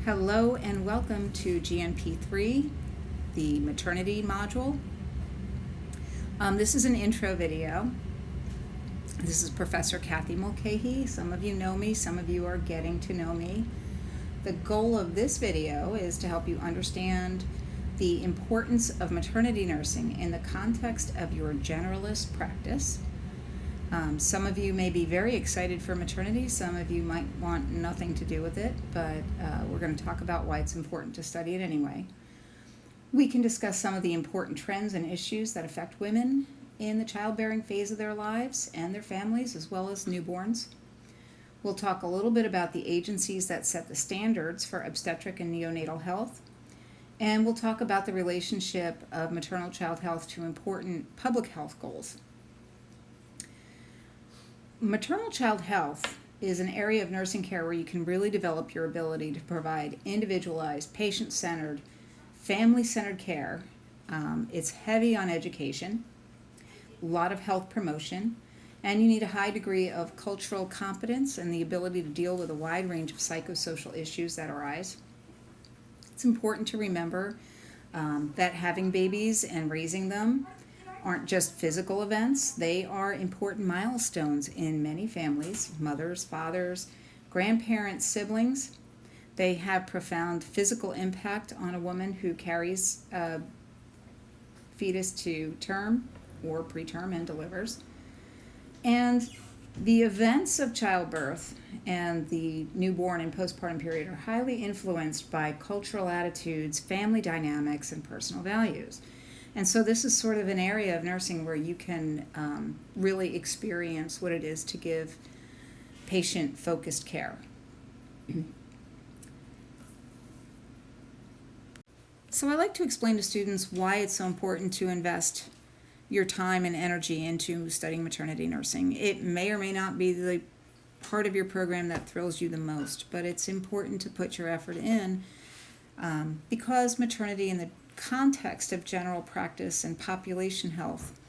Hello and welcome to GNP3, the maternity module. This is an intro video. This is Professor Kathy Mulcahy. Some of you know me, some of you are getting to know me. The goal of this video is to help you understand the importance of maternity nursing in the context of your generalist practice. Some of you may be very excited for maternity, some of you might want nothing to do with it, but we're going to talk about why it's important to study it anyway. We can discuss some of the important trends and issues that affect women in the childbearing phase of their lives and their families, as well as newborns. We'll talk a little bit about the agencies that set the standards for obstetric and neonatal health, and we'll talk about the relationship of maternal child health to important public health goals. Maternal child health is an area of nursing care where you can really develop your ability to provide individualized, patient-centered, family-centered care. It's heavy on education, a lot of health promotion, and you need a high degree of cultural competence and the ability to deal with a wide range of psychosocial issues that arise. It's important to remember that having babies and raising them aren't just physical events. They are important milestones in many families, mothers, fathers, grandparents, siblings. They have profound physical impact on a woman who carries a fetus to term or preterm and delivers. And the events of childbirth and the newborn and postpartum period are highly influenced by cultural attitudes, family dynamics, and personal values. And so this is sort of an area of nursing where you can really experience what it is to give patient-focused care. So I like to explain to students why it's so important to invest your time and energy into studying maternity nursing. It may or may not be the part of your program that thrills you the most, but it's important to put your effort in because maternity in the context of general practice and population health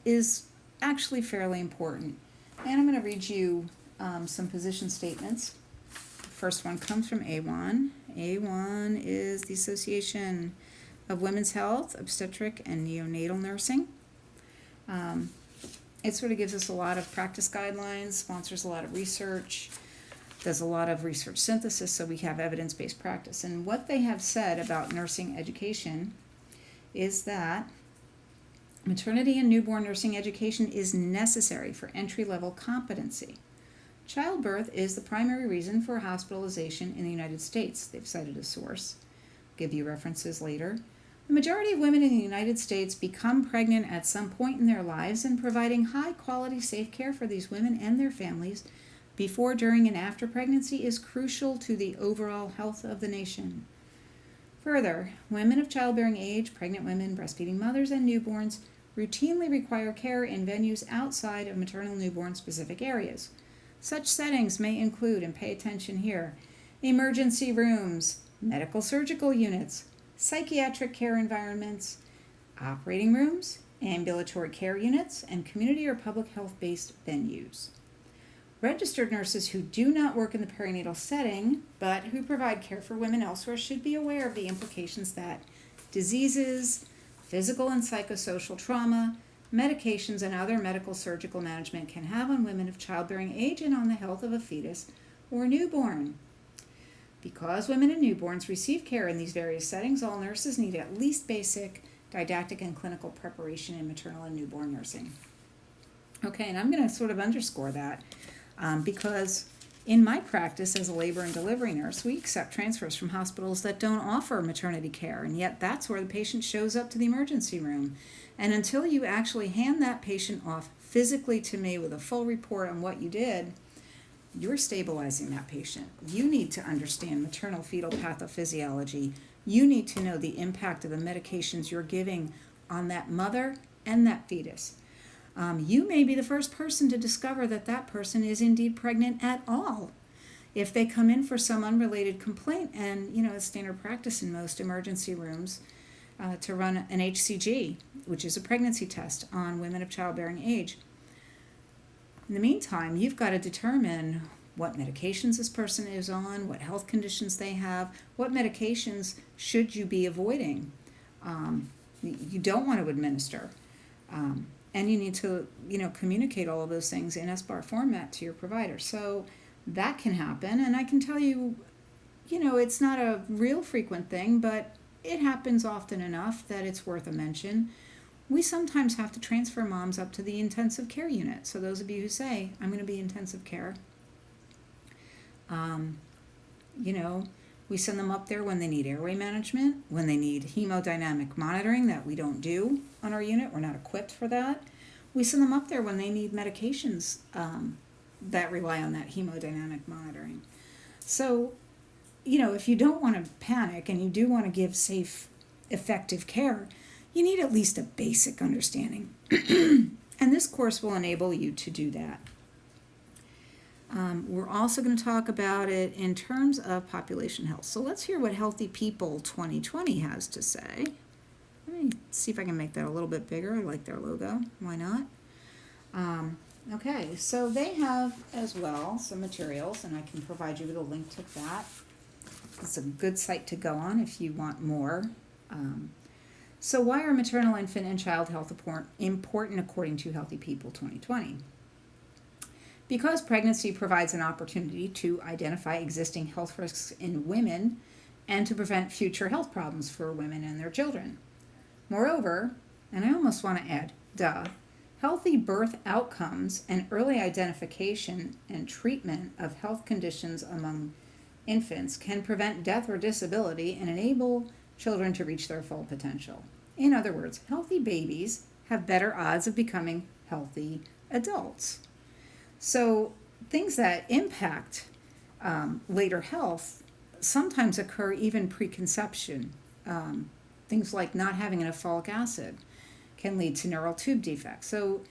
is actually fairly important. And I'm going to read you some position statements. The first one comes from A1. A1 is the Association of Women's Health, Obstetric and Neonatal Nursing. It sort of gives us a lot of practice guidelines, sponsors a lot of research, does a lot of research synthesis, so we have evidence-based practice. And what they have said about nursing education is that maternity and newborn nursing education is necessary for entry-level competency. Childbirth is the primary reason for hospitalization in the United States. They've cited a source. I'll give you references later. The majority of women in the United States become pregnant at some point in their lives, and providing high-quality, safe care for these women and their families before, during, and after pregnancy is crucial to the overall health of the nation. Further, women of childbearing age, pregnant women, breastfeeding mothers, and newborns routinely require care in venues outside of maternal newborn specific areas. Such settings may include, and pay attention here, emergency rooms, medical surgical units, psychiatric care environments, operating rooms, ambulatory care units, and community or public health-based venues. Registered nurses who do not work in the perinatal setting, but who provide care for women elsewhere, should be aware of the implications that diseases, physical and psychosocial trauma, medications, and other medical surgical management can have on women of childbearing age and on the health of a fetus or newborn. Because women and newborns receive care in these various settings, all nurses need at least basic didactic and clinical preparation in maternal and newborn nursing. Okay, and I'm going to sort of underscore that. Because in my practice as a labor and delivery nurse, we accept transfers from hospitals that don't offer maternity care, and yet that's where the patient shows up to the emergency room. And until you actually hand that patient off physically to me with a full report on what you did, you're stabilizing that patient. You need to understand maternal fetal pathophysiology. You need to know the impact of the medications you're giving on that mother and that fetus. You may be the first person to discover that that person is indeed pregnant at all. If they come in for some unrelated complaint, and it's standard practice in most emergency rooms to run an HCG, which is a pregnancy test on women of childbearing age. In the meantime, you've got to determine what medications this person is on, what health conditions they have, what medications should you be avoiding. You don't want to administer. And you need to, communicate all of those things in SBAR format to your provider. So that can happen. And I can tell you, it's not a real frequent thing, but it happens often enough that it's worth a mention. We sometimes have to transfer moms up to the intensive care unit. So those of you who say, I'm going to be intensive care, we send them up there when they need airway management, when they need hemodynamic monitoring that we don't do on our unit. We're not equipped for that. We send them up there when they need medications that rely on that hemodynamic monitoring. So, if you don't want to panic and you do want to give safe, effective care, you need at least a basic understanding. And this course will enable you to do that. We're also going to talk about it in terms of population health. So let's hear what Healthy People 2020 has to say. Let me see if I can make that a little bit bigger. I like their logo. Why not? Okay, so they have as well some materials, and I can provide you with a link to that. It's a good site to go on if you want more. So why are maternal, infant, and child health important according to Healthy People 2020? Because pregnancy provides an opportunity to identify existing health risks in women and to prevent future health problems for women and their children. Moreover, and I almost want to add, healthy birth outcomes and early identification and treatment of health conditions among infants can prevent death or disability and enable children to reach their full potential. In other words, healthy babies have better odds of becoming healthy adults. So things that impact later health sometimes occur even preconception. Things like not having enough folic acid can lead to neural tube defects. So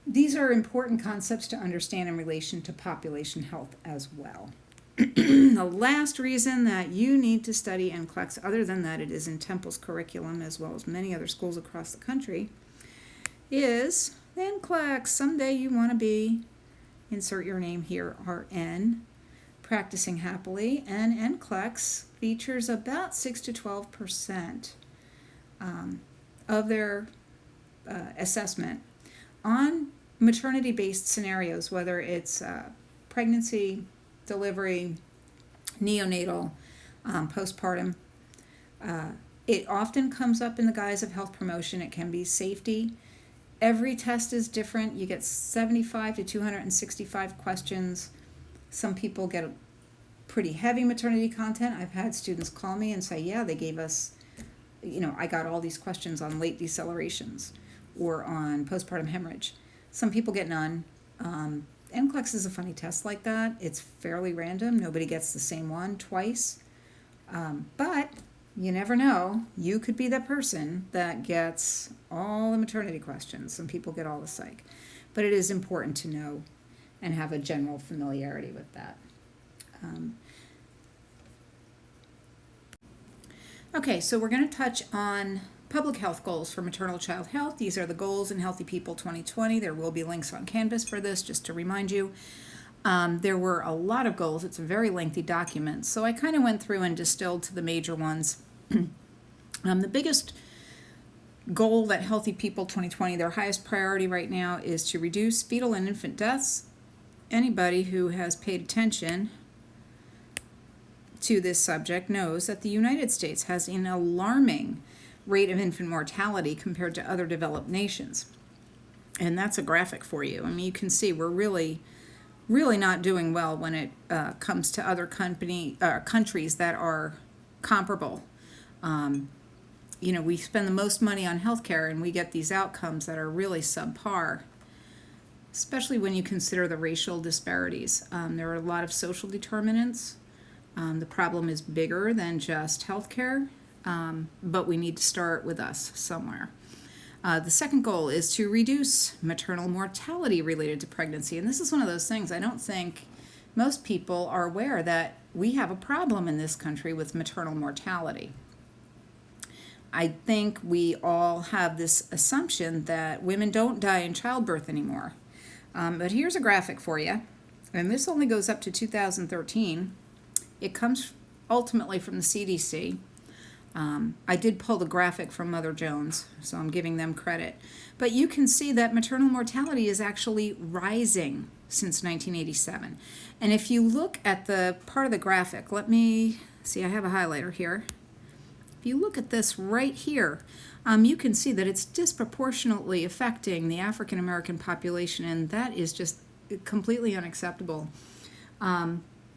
these are important concepts to understand in relation to population health as well. The last reason that you need to study NCLEX, other than that it is in Temple's curriculum as well as many other schools across the country, is NCLEX. Someday you want to be, insert your name here, RN, practicing happily, and NCLEX features about 6 to 12% of their assessment on maternity-based scenarios, whether it's pregnancy, delivery, neonatal, postpartum. It often comes up in the guise of health promotion. It can be safety. Every test is different. You get 75 to 265 questions. Some people get pretty heavy maternity content. I've had students call me and say, yeah, they gave us, I got all these questions on late decelerations or on postpartum hemorrhage. Some people get none. NCLEX is a funny test like that. It's fairly random. Nobody gets the same one twice. But you never know. You could be that person that gets all the maternity questions. Some people get all the psych. But it is important to know and have a general familiarity with that. Okay, so we're going to touch on public health goals for maternal child health. These are the goals in Healthy People 2020. There will be links on Canvas for this, just to remind you. There were a lot of goals. It's a very lengthy document. So I kind of went through and distilled to the major ones. The biggest goal that Healthy People 2020, their highest priority right now, is to reduce fetal and infant deaths. Anybody who has paid attention to this subject knows that the United States has an alarming rate of infant mortality compared to other developed nations. And that's a graphic for you. I mean, you can see we're really not doing well when it comes to other countries that are comparable. We spend the most money on healthcare and we get these outcomes that are really subpar, especially when you consider the racial disparities. There are a lot of social determinants. The problem is bigger than just healthcare, but we need to start with us somewhere. The second goal is to reduce maternal mortality related to pregnancy. And this is one of those things I don't think most people are aware that we have a problem in this country with maternal mortality. I think we all have this assumption that women don't die in childbirth anymore. But here's a graphic for you. and this only goes up to 2013. It comes ultimately from the CDC. I did pull the graphic from Mother Jones, so I'm giving them credit. But you can see that maternal mortality is actually rising since 1987. And if you look at the part of the graphic, let me see, I have a highlighter here. If you look at this right here, you can see that it's disproportionately affecting the African American population, and that is just completely unacceptable.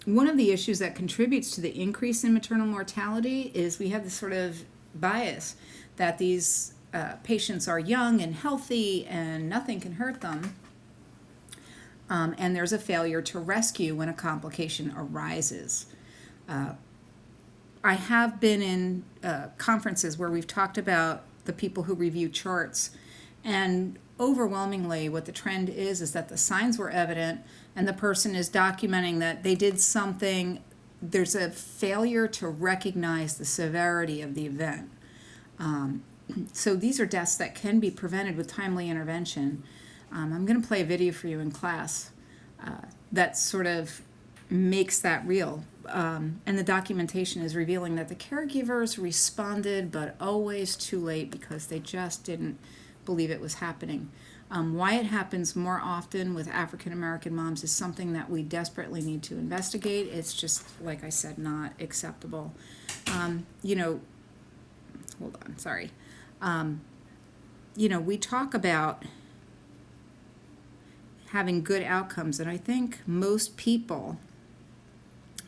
One of the issues that contributes to the increase in maternal mortality is we have this sort of bias that these patients are young and healthy and nothing can hurt them. And there's a failure to rescue when a complication arises. I have been in conferences where we've talked about the people who review charts, and overwhelmingly what the trend is that the signs were evident and the person is documenting that they did something. There's a failure to recognize the severity of the event. So these are deaths that can be prevented with timely intervention. I'm going to play a video for you in class that sort of makes that real. And the documentation is revealing that the caregivers responded, but always too late because they just didn't believe it was happening. Why it happens more often with African American moms is something that we desperately need to investigate. It's just, like I said, not acceptable. Hold on, sorry. We talk about having good outcomes, and I think most people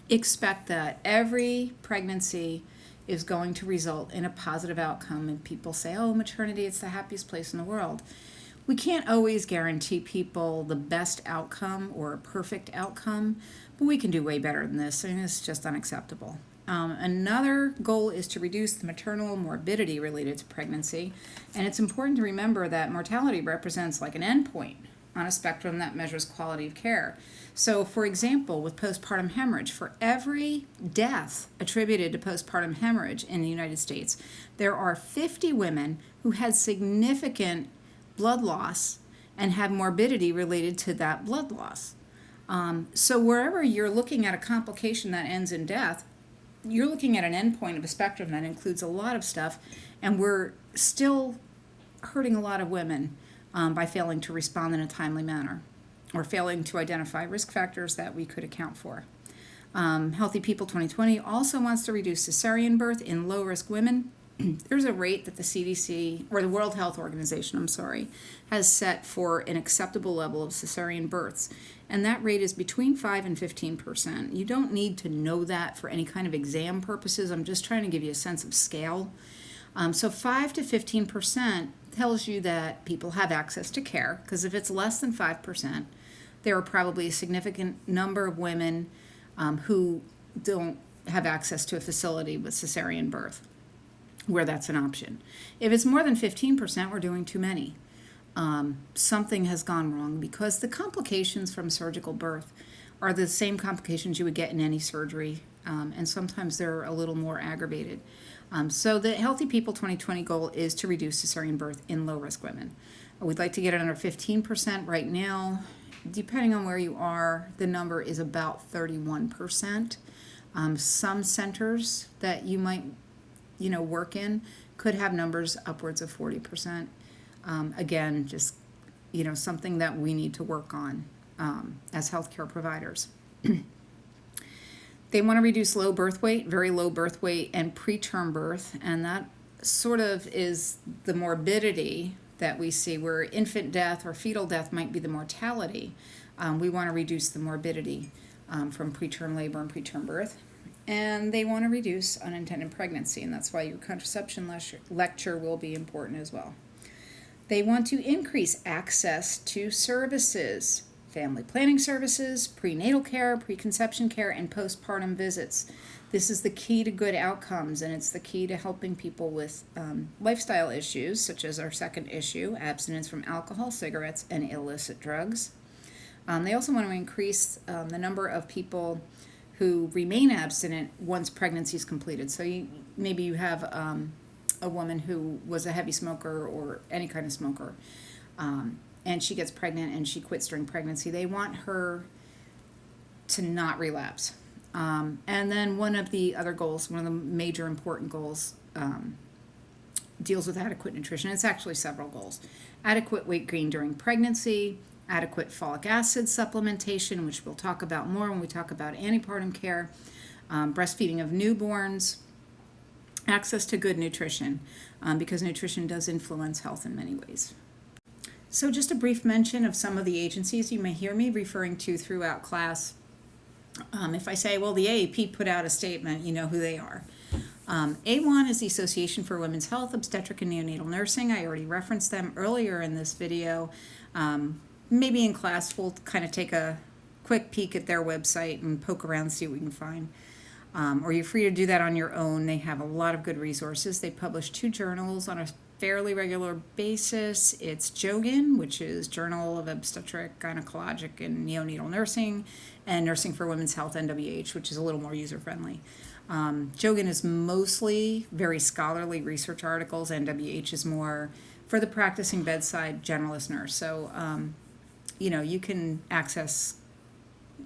expect that every pregnancy is going to result in a positive outcome, and people say, oh, maternity, it's the happiest place in the world. We can't always guarantee people the best outcome or a perfect outcome, but we can do way better than this, and it's just unacceptable. Another goal is to reduce the maternal morbidity related to pregnancy, and it's important to remember that mortality represents like an endpoint on a spectrum that measures quality of care. So, for example, with postpartum hemorrhage, for every death attributed to postpartum hemorrhage in the United States, there are 50 women who had significant blood loss and have morbidity related to that blood loss. So wherever you're looking at a complication that ends in death, you're looking at an endpoint of a spectrum that includes a lot of stuff, and we're still hurting a lot of women by failing to respond in a timely manner or failing to identify risk factors that we could account for. Healthy People 2020 also wants to reduce cesarean birth in low-risk women. There's a rate that the CDC, or the World Health Organization, has set for an acceptable level of cesarean births, and that rate is between 5 and 15%. You don't need to know that for any kind of exam purposes. I'm just trying to give you a sense of scale. So 5 to 15% tells you that people have access to care, because if it's less than 5%, there are probably a significant number of women who don't have access to a facility with cesarean birth, where that's an option. If it's more than 15%, we're doing too many. Something has gone wrong, because the complications from surgical birth are the same complications you would get in any surgery, and sometimes they're a little more aggravated. So the Healthy People 2020 goal is to reduce cesarean birth in low-risk women. We'd like to get it under 15% right now. Depending on where you are, the number is about 31%. Some centers that you might work in could have numbers upwards of 40%. Again, just, something that we need to work on as healthcare providers. They want to reduce low birth weight, very low birth weight, and preterm birth, and that sort of is the morbidity that we see, where infant death or fetal death might be the mortality. We want to reduce the morbidity from preterm labor and preterm birth. And they want to reduce unintended pregnancy, and that's why your contraception lecture will be important as well. They want to increase access to services, family planning services, prenatal care, preconception care, and postpartum visits. This is the key to good outcomes, and it's the key to helping people with lifestyle issues, such as our second issue, abstinence from alcohol, cigarettes, and illicit drugs. They also want to increase the number of people who remain abstinent once pregnancy is completed. So maybe you have a woman who was a heavy smoker or any kind of smoker, and she gets pregnant and she quits during pregnancy. They want her to not relapse. And then one of the other goals, one of the major important goals, deals with adequate nutrition. It's actually several goals. Adequate weight gain during pregnancy, adequate folic acid supplementation, which we'll talk about more when we talk about antepartum care, breastfeeding of newborns, access to good nutrition, because nutrition does influence health in many ways. So just a brief mention of some of the agencies you may hear me referring to throughout class. If I say, well, the AAP put out a statement, you know who they are. A1 is the Association for Women's Health, Obstetric and Neonatal Nursing. I already referenced them earlier in this video. Maybe in class we'll kind of take a quick peek at their website and poke around and see what we can find. Or you're free to do that on your own. They have a lot of good resources. They publish 2 journals on a fairly regular basis. It's JOGN, which is Journal of Obstetric, Gynecologic, and Neonatal Nursing, and Nursing for Women's Health, NWH, which is a little more user-friendly. JOGN is mostly very scholarly research articles. NWH is more for the practicing bedside generalist nurse. So, you can access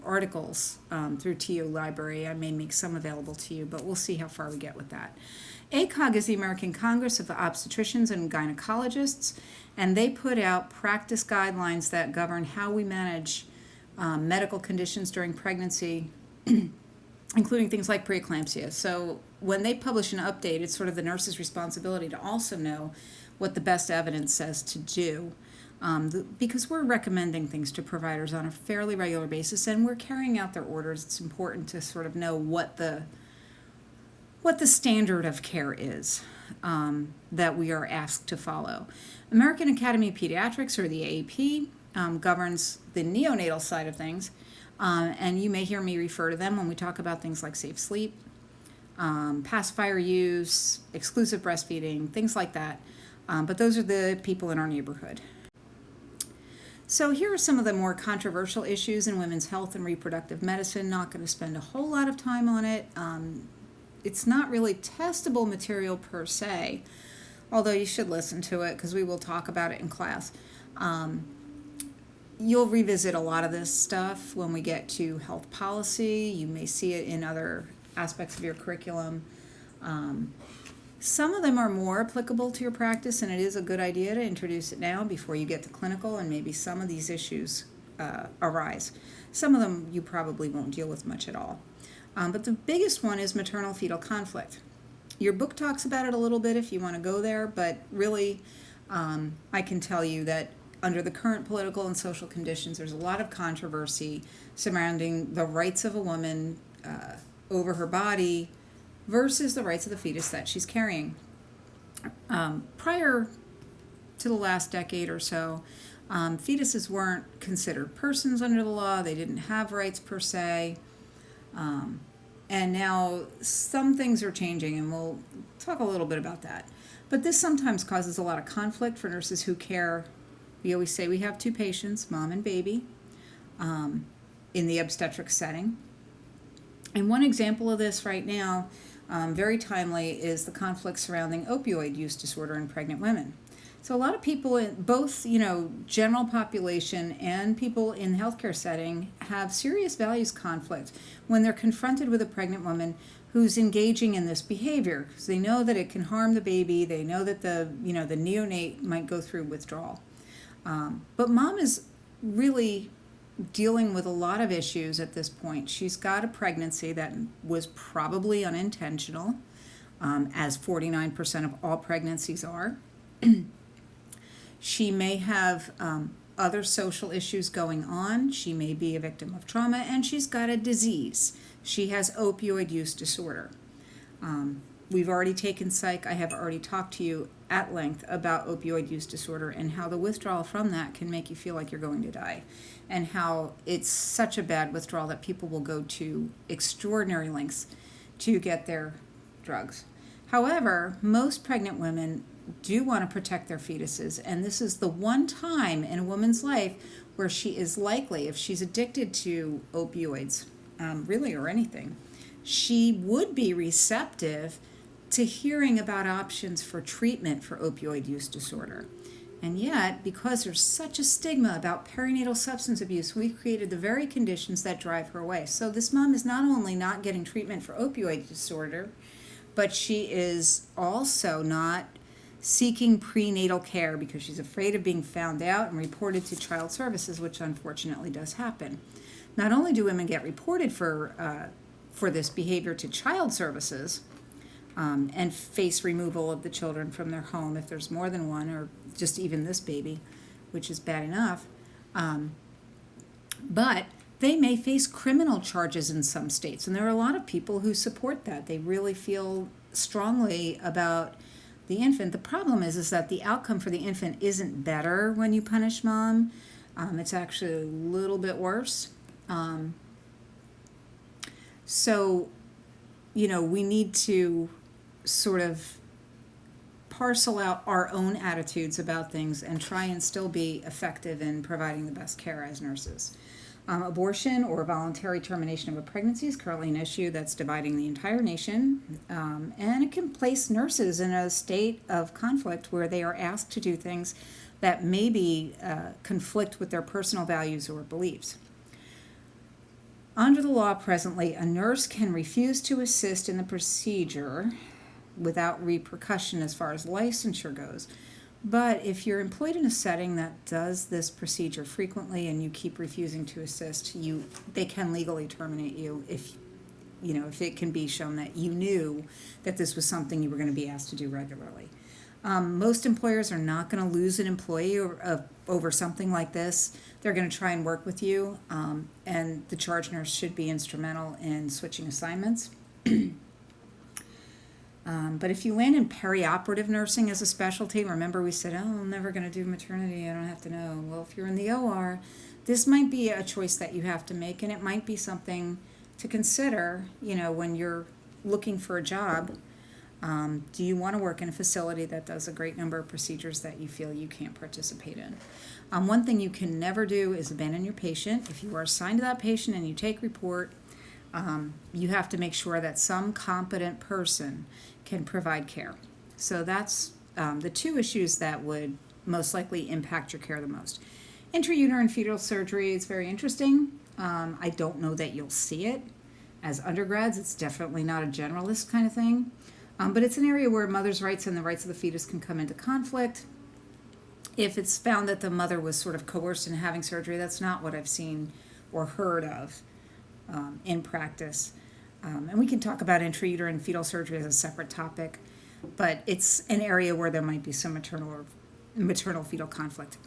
articles through TO Library. I may make some available to you, but we'll see how far we get with that. ACOG is the American Congress of Obstetricians and Gynecologists, and they put out practice guidelines that govern how we manage medical conditions during pregnancy, including things like preeclampsia. So when they publish an update, it's sort of the nurse's responsibility to also know what the best evidence says to do, because we're recommending things to providers on a fairly regular basis, and we're carrying out their orders. It's important to sort of know what the standard of care is that we are asked to follow. American Academy of Pediatrics, or the AAP, governs the neonatal side of things, and you may hear me refer to them when we talk about things like safe sleep, pacifier use, exclusive breastfeeding, things like that. But those are the people in our neighborhood. So here are some of the more controversial issues in women's health and reproductive medicine. Not going to spend a whole lot of time on it. It's not really testable material per se, although you should listen to it because we will talk about it in class. You'll revisit a lot of this stuff when we get to health policy. You may see it in other aspects of your curriculum. Some of them are more applicable to your practice, and it is a good idea to introduce it now before you get to clinical, and maybe some of these issues arise. Some of them you probably won't deal with much at all. But the biggest one is maternal-fetal conflict. Your book talks about it a little bit if you want to go there, but really I can tell you that under the current political and social conditions, there's a lot of controversy surrounding the rights of a woman over her body versus the rights of the fetus that she's carrying. Prior to the last decade or so, fetuses weren't considered persons under the law. They didn't have rights per se. And now some things are changing, and we'll talk a little bit about that. But this sometimes causes a lot of conflict for nurses who care. We always say we have 2 patients, mom and baby, in the obstetric setting. And one example of this right now, very timely, is the conflict surrounding opioid use disorder in pregnant women. So a lot of people, in both general population and people in the healthcare setting, have serious values conflict when they're confronted with a pregnant woman who's engaging in this behavior, because they know that it can harm the baby. They know that the neonate might go through withdrawal. But mom is really dealing with a lot of issues at this point. She's got a pregnancy that was probably unintentional, as 49% of all pregnancies are. She may have other social issues going on. She may be a victim of trauma, and she's got a disease. She has opioid use disorder. We've already taken psych. I have already talked to you at length about opioid use disorder and how the withdrawal from that can make you feel like you're going to die, and how it's such a bad withdrawal that people will go to extraordinary lengths to get their drugs. However, most pregnant women do want to protect their fetuses, and this is the one time in a woman's life where she is likely, if she's addicted to opioids, really, or anything, she would be receptive to hearing about options for treatment for opioid use disorder. And yet, because there's such a stigma about perinatal substance abuse, we've created the very conditions that drive her away. So this mom is not only not getting treatment for opioid disorder, but she is also not seeking prenatal care because she's afraid of being found out and reported to child services, which unfortunately does happen. Not only do women get reported for this behavior to child services, and face removal of the children from their home if there's more than one, or just even this baby, which is bad enough. But they may face criminal charges in some states, and there are a lot of people who support that. They really feel strongly about the infant. The problem is that the outcome for the infant isn't better when you punish mom. It's actually a little bit worse. So, we need to sort of parcel out our own attitudes about things and try and still be effective in providing the best care as nurses. Abortion or voluntary termination of a pregnancy is currently an issue that's dividing the entire nation, and it can place nurses in a state of conflict where they are asked to do things that maybe conflict with their personal values or beliefs. Under the law presently, a nurse can refuse to assist in the procedure without repercussion as far as licensure goes. But if you're employed in a setting that does this procedure frequently and you keep refusing to assist, they can legally terminate you if it can be shown that you knew that this was something you were going to be asked to do regularly. Most employers are not going to lose an employee over something like this. They're going to try and work with you, and the charge nurse should be instrumental in switching assignments. But if you land in perioperative nursing as a specialty, remember we said, I'm never going to do maternity, I don't have to know. Well, if you're in the OR, this might be a choice that you have to make, and it might be something to consider, when you're looking for a job. Do you want to work in a facility that does a great number of procedures that you feel you can't participate in? One thing you can never do is abandon your patient. If you are assigned to that patient and you take report, you have to make sure that some competent person can provide care. So that's the two issues that would most likely impact your care the most. Intrauterine fetal surgery is very interesting. I don't know that you'll see it as undergrads. It's definitely not a generalist kind of thing. But it's an area where mother's rights and the rights of the fetus can come into conflict. If it's found that the mother was sort of coerced into having surgery, that's not what I've seen or heard of in practice. And we can talk about intrauterine fetal surgery as a separate topic, but it's an area where there might be some maternal fetal conflict.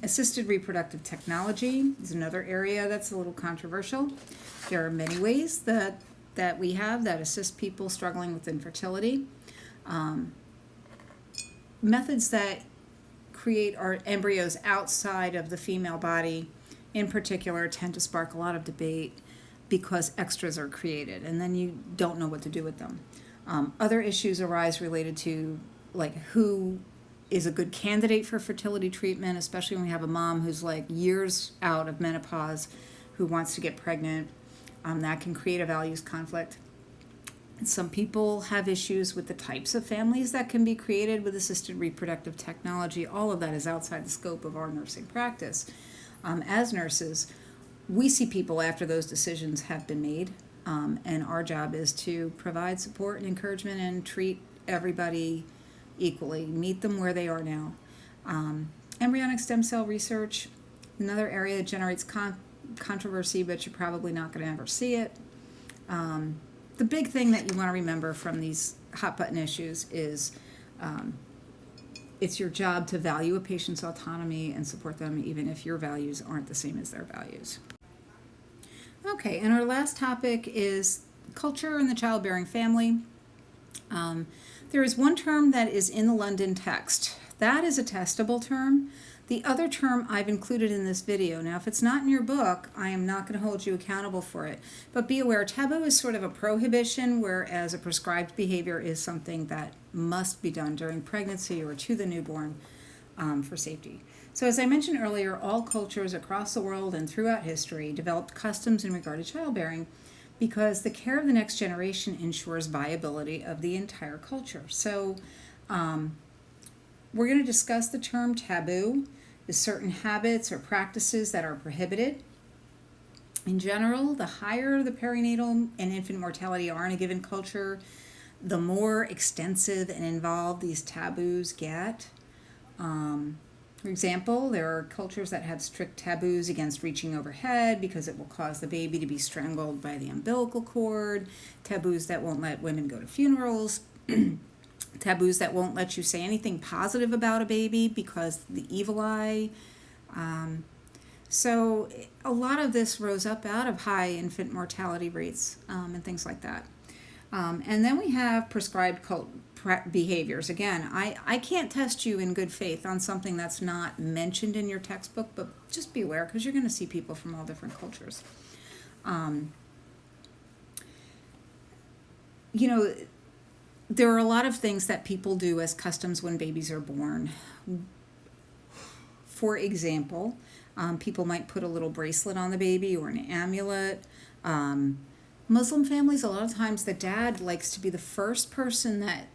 Assisted reproductive technology is another area that's a little controversial. There are many ways that we have that assist people struggling with infertility. Methods that create our embryos outside of the female body, in particular, tend to spark a lot of debate because extras are created, and then you don't know what to do with them. Other issues arise related to who is a good candidate for fertility treatment, especially when we have a mom who's years out of menopause who wants to get pregnant. That can create a values conflict. And some people have issues with the types of families that can be created with assisted reproductive technology. All of that is outside the scope of our nursing practice. As nurses, we see people after those decisions have been made, and our job is to provide support and encouragement and treat everybody equally, meet them where they are now. Embryonic stem cell research, another area that generates controversy, but you're probably not going to ever see it. The big thing that you want to remember from these hot button issues is it's your job to value a patient's autonomy and support them even if your values aren't the same as their values. Okay, and our last topic is culture in the childbearing family. There is one term that is in the London text. That is a testable term. The other term I've included in this video. Now, if it's not in your book, I am not going to hold you accountable for it. But be aware, taboo is sort of a prohibition, whereas a prescribed behavior is something that must be done during pregnancy or to the newborn for safety. So as I mentioned earlier, all cultures across the world and throughout history developed customs in regard to childbearing because the care of the next generation ensures viability of the entire culture. So we're going to discuss the term taboo as certain habits or practices that are prohibited. In general, the higher the perinatal and infant mortality are in a given culture, the more extensive and involved these taboos get. For example, there are cultures that have strict taboos against reaching overhead because it will cause the baby to be strangled by the umbilical cord, taboos that won't let women go to funerals, taboos that won't let you say anything positive about a baby because the evil eye. So a lot of this rose up out of high infant mortality rates and things like that. And then we have prescribed behaviors. Again, I can't test you in good faith on something that's not mentioned in your textbook, but just be aware because you're going to see people from all different cultures. There are a lot of things that people do as customs when babies are born. For example, people might put a little bracelet on the baby or an amulet. Muslim families, a lot of times the dad likes to be the first person that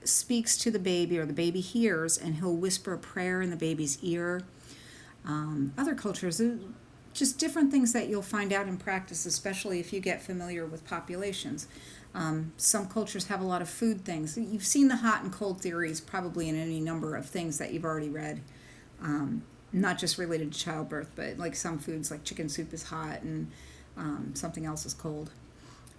speaks to the baby or the baby hears, and he'll whisper a prayer in the baby's ear. Other cultures, just different things that you'll find out in practice, especially if you get familiar with populations. Some cultures have a lot of food things. You've seen the hot and cold theories probably in any number of things that you've already read. Not just related to childbirth, but like some foods like chicken soup is hot and something else is cold.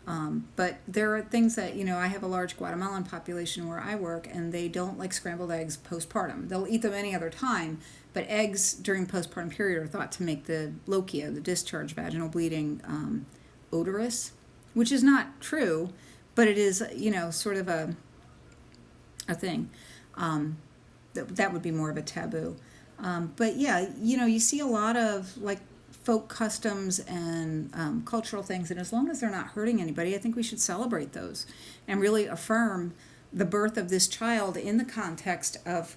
But there are things that, I have a large Guatemalan population where I work, and they don't like scrambled eggs postpartum. They'll eat them any other time, but eggs during postpartum period are thought to make the lochia, the discharge, vaginal bleeding, odorous, which is not true, but it is, sort of a thing. That would be more of a taboo. But yeah, you see a lot of like folk customs and cultural things, and as long as they're not hurting anybody, I think we should celebrate those and really affirm the birth of this child in the context of,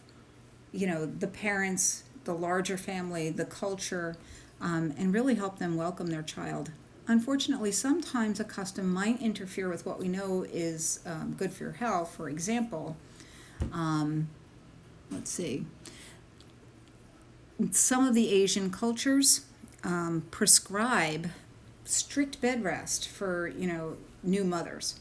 the parents, the larger family, the culture, and really help them welcome their child. Unfortunately, sometimes a custom might interfere with what we know is good for your health. For example, let's see. Some of the Asian cultures prescribe strict bed rest for, new mothers.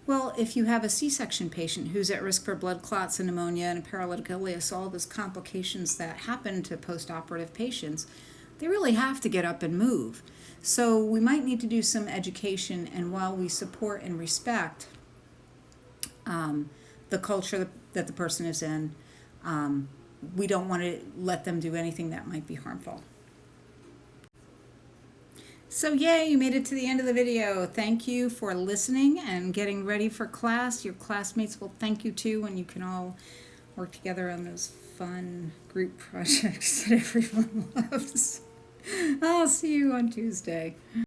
Well, if you have a C-section patient who's at risk for blood clots and pneumonia and a paralytic ileus, all those complications that happen to post-operative patients, they really have to get up and move. So we might need to do some education, and while we support and respect the culture that the person is in, we don't want to let them do anything that might be harmful. So yay, you made it to the end of the video. Thank you for listening and getting ready for class. Your classmates will thank you too when you can all work together on those fun group projects that everyone loves. I'll see you on Tuesday.